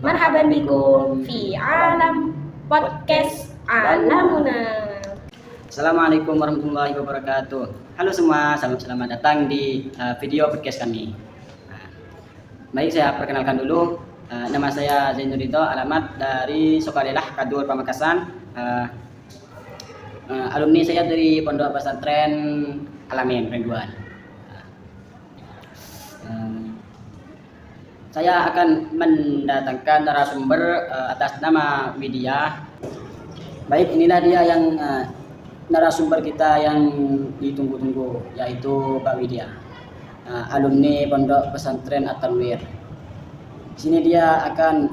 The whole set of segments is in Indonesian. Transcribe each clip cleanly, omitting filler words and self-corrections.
Marhaban bikum fi alam podcast alamuna. Assalamualaikum warahmatullahi wabarakatuh. Halo semua, selamat datang di video podcast kami. Baik, saya perkenalkan dulu. Nama saya Zainurito, alamat dari Sukarelah, Kadur, Pamekasan. Alumni saya dari Pondok Pesantren Alamin, Ridwan. Saya akan mendatangkan narasumber atas nama Widya. Baik, inilah dia yang narasumber kita yang ditunggu-tunggu, yaitu Mbak Widya, alumni Pondok Pesantren At-Tanwir. Di sini dia akan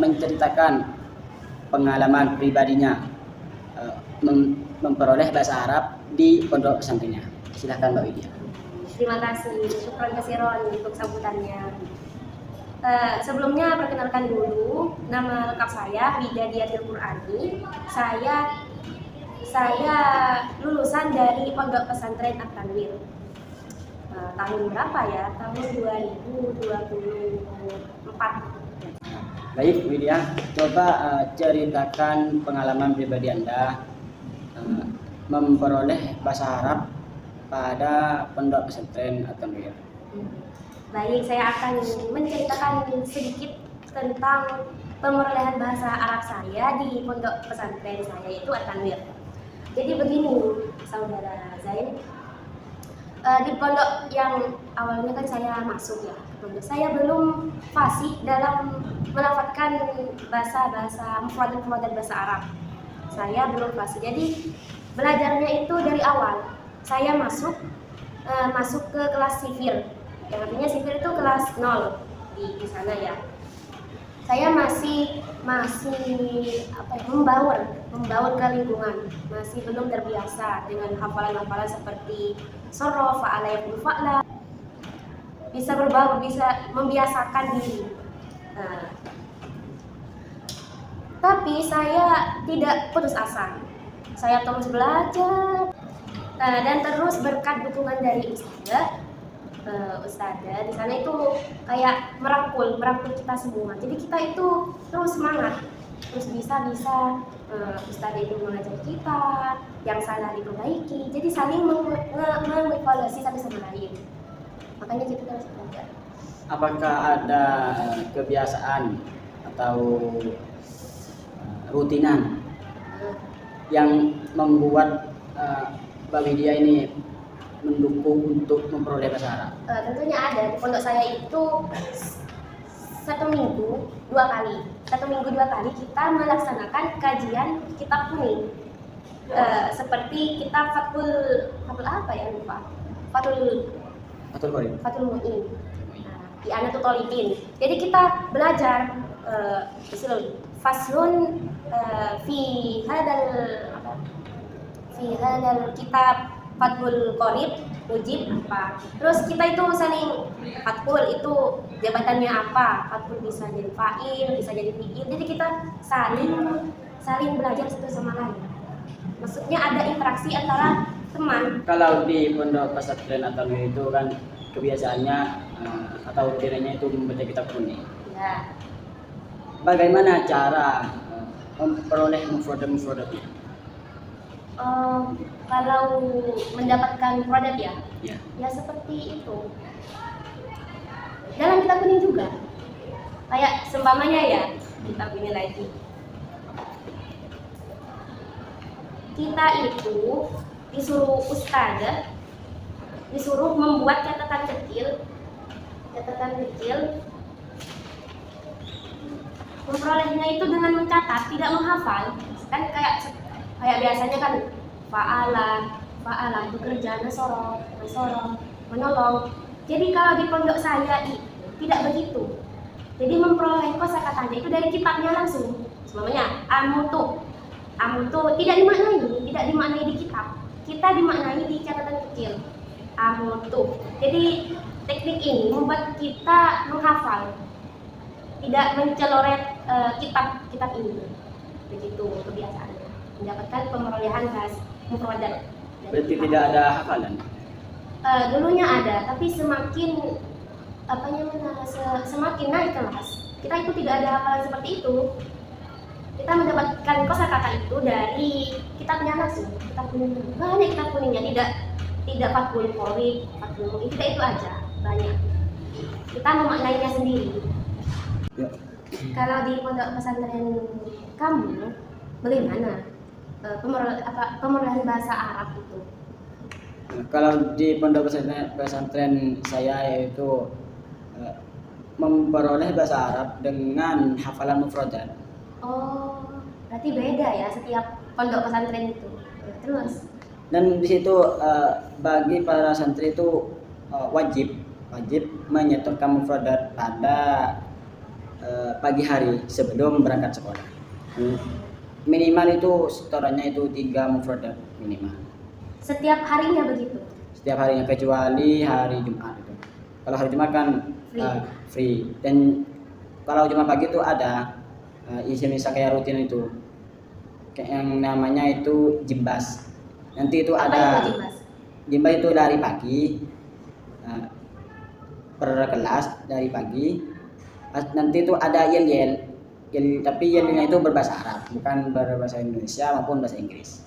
menceritakan pengalaman pribadinya memperoleh bahasa Arab di pondok pesantrennya. Silahkan Mbak Widya. Terima kasih, syukran kasiron untuk sambutannya. Sebelumnya perkenalkan dulu, nama lengkap saya Widya Diatil Qur'ani. Saya lulusan dari Pondok Pesantren At-Tanwir. Tahun berapa ya? Tahun 2024. Baik Widya, coba ceritakan pengalaman pribadi Anda memperoleh bahasa Arab pada Pondok Pesantren At-Tanwir. Baik, saya akan menceritakan sedikit tentang pemerolehan bahasa Arab saya di pondok pesantren saya, yaitu At-Tanwir. Jadi begini, saudara Zain, di pondok yang awalnya kan saya masuk ya, pondok saya belum fasih dalam melafalkan bahasa mufradat bahasa Arab. Saya belum fasih, jadi belajarnya itu dari awal. Saya masuk ke kelas sifir. Yang artinya sifir itu kelas 0 di sana ya. Saya masih membaur ke lingkungan, masih belum terbiasa dengan hafalan-hafalan seperti sorof, fa'ala, yaqulu fa'la. Bisa berbaur, bisa membiasakan diri. Tapi saya tidak putus asa. Saya terus belajar dan terus berkat dukungan dari Ustazah di sana itu kayak merangkul kita semua. Jadi kita itu terus semangat, terus bisa Ustazah itu mengajar kita, yang salah diperbaiki. Jadi saling mengevaluasi satu sama lain. Makanya kita harus belajar. Apakah ada kebiasaan atau rutinan yang membuat Mbak Widya ini mendukung untuk memperoleh bahasa Arab? Tentunya ada. Di pondok saya itu satu minggu dua kali kita melaksanakan kajian kitab kuning, seperti kitab Fathul apa ya, lupa, Fathul Mu'in, I'anatul Thalibin. Jadi kita belajar faslun fi hadal kitab Fathul Qorib Mujib apa. Terus kita itu saling Fathul itu jabatannya apa. Fathul bisa jadi fa'il, bisa jadi fi'il. Jadi kita saling belajar satu sama lain. Maksudnya ada interaksi antara teman. Kalau di Pondok Pesantren At-Tanwir itu kan kebiasaannya atau rutinnya itu membaca kitab kuning. Ya. Bagaimana cara memperoleh mufradat-mufradatnya? Kalau mendapatkan produk ya seperti itu. Dalam kitab kuning juga. Kayak seumpamanya ya, kitab ini lagi. Kita itu disuruh membuat catatan kecil. Memperolehnya itu dengan mencatat, tidak menghafal. Kan kayak biasanya kan fa'ala bekerja, nasoro, menolong. Jadi kalau di pondok saya tidak begitu. Jadi memperoleh kosakatanya itu dari kitabnya langsung. Semuanya amutu tidak dimaknai di kitab. Kita dimaknai di catatan kecil. Amutu. Jadi teknik ini membuat kita menghafal, tidak menceloret kitab ini. Begitu kebiasaannya. Mendapatkan pemerolehan bahasa mufradat. Berarti tidak ada hafalan? Dulunya ada, tapi semakin naik kelas, kita itu tidak ada hafalan seperti itu. Kita mendapatkan kosakata itu dari kitabnya langsung, kitab kuning. Banyak kitab kuningnya, tidak fakul korik, fakul tidak itu aja, banyak. Kita memaknainya sendiri. Ya. Kalau di pondok pesantren kamu, bagaimana pemrograman bahasa Arab itu? Nah, kalau di pondok pesantren saya yaitu memperoleh bahasa Arab dengan hafalan mufradat. Oh, berarti beda ya setiap pondok pesantren itu. Terus? Dan di situ bagi para santri itu wajib menyetorkan mufradat pada pagi hari sebelum berangkat sekolah. Minimal itu setorannya itu 3 mufradat minimal. Setiap harinya begitu? Setiap harinya kecuali hari Jumat itu. Kalau hari Jumat kan free. Dan kalau Jumat pagi itu ada isi-isi kayak rutin itu. Kayak yang namanya itu jimbas. Nanti itu Apa ada itu jimbas? jimbas itu dari pagi per kelas dari pagi. Nanti itu ada yel, tapi yelnya itu berbahasa Arab, bukan berbahasa Indonesia maupun bahasa Inggris.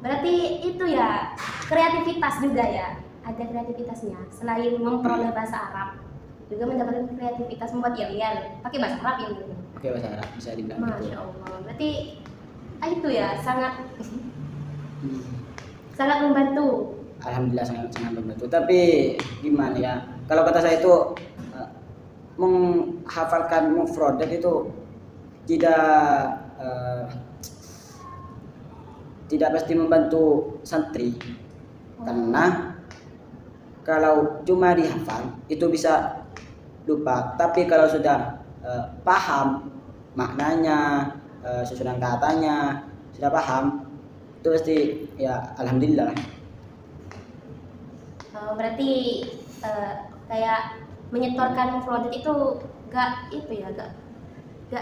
Berarti itu ya kreativitas juga ya, ada kreativitasnya. Selain memperoleh bahasa Arab, juga mendapatkan kreativitas membuat yel pakai bahasa Arab yang gitu. Oke, bahasa Arab bisa dibilang Masya gitu. Allah, berarti itu ya sangat sangat membantu. Alhamdulillah sangat membantu. Tapi gimana ya? Kalau kata saya itu menghafalkan mufradat itu tidak pasti membantu santri, karena kalau cuma dihafal itu bisa lupa, tapi kalau sudah paham maknanya, susunan katanya sudah paham, itu pasti ya alhamdulillah. Berarti kayak menyetorkan mufradat itu gak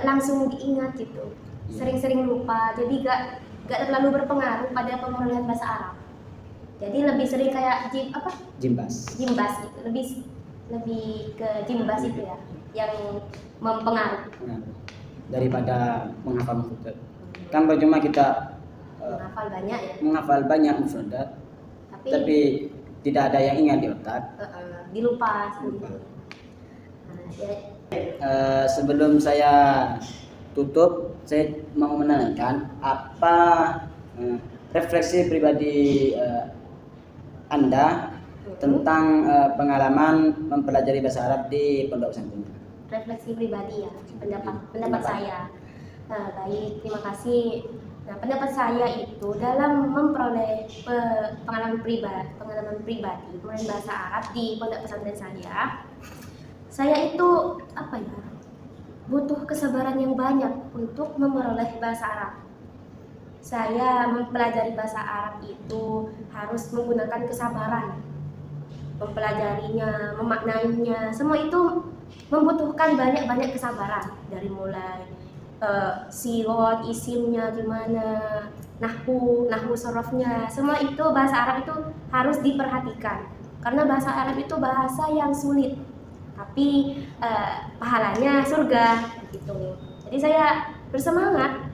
langsung diingat gitu, sering-sering lupa, jadi gak terlalu berpengaruh pada pemulihan bahasa Arab. Jadi lebih sering kayak Jimbas gitu, lebih ke jimbas itu ya, yang mempengaruhi daripada menghafal mufradat. Kan percuma kita menghafal banyak mufradat, tapi tidak ada yang ingat di otak, dilupa sendiri. Sebelum saya tutup, saya mau menanyakan apa refleksi pribadi Anda tentang pengalaman mempelajari bahasa Arab di pondok pesantren. Refleksi pribadi ya, pendapat saya. Baik, terima kasih. Nah, pendapat saya itu dalam memperoleh pengalaman pribadi bahasa Arab di pondok pesantren saya itu butuh kesabaran yang banyak untuk memperoleh bahasa Arab. Saya mempelajari bahasa Arab itu harus menggunakan kesabaran, mempelajarinya, memaknainya, semua itu membutuhkan banyak kesabaran, dari mulai sirot, isimnya gimana, nahwu sorofnya, semua itu bahasa Arab itu harus diperhatikan, karena bahasa Arab itu bahasa yang sulit, tapi pahalanya surga gitu. Jadi saya bersemangat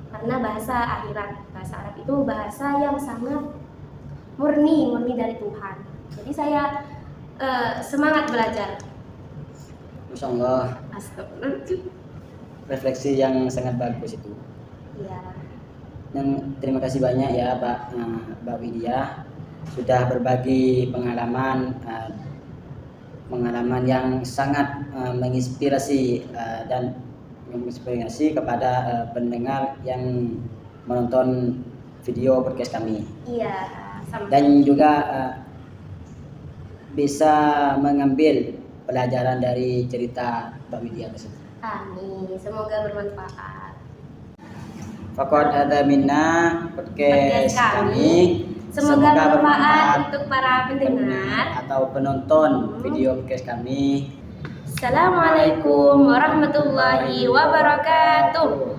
karena bahasa akhirat, bahasa Arab itu bahasa yang sangat murni dari Tuhan. Jadi saya semangat belajar. Masya Allah. Astagfirullahaladzim. Refleksi yang sangat bagus itu. Iya. Dan terima kasih banyak ya Mbak Widya sudah berbagi pengalaman yang sangat menginspirasi dan menginspirasi kepada pendengar yang menonton video podcast kami. Iya. Dan juga bisa mengambil pelajaran dari cerita Mbak Widya tersebut. Amin, semoga bermanfaat. Faqad ada minna podcast kami. Semoga bermanfaat untuk para pendengar atau penonton video podcast kami. Assalamualaikum warahmatullahi wabarakatuh.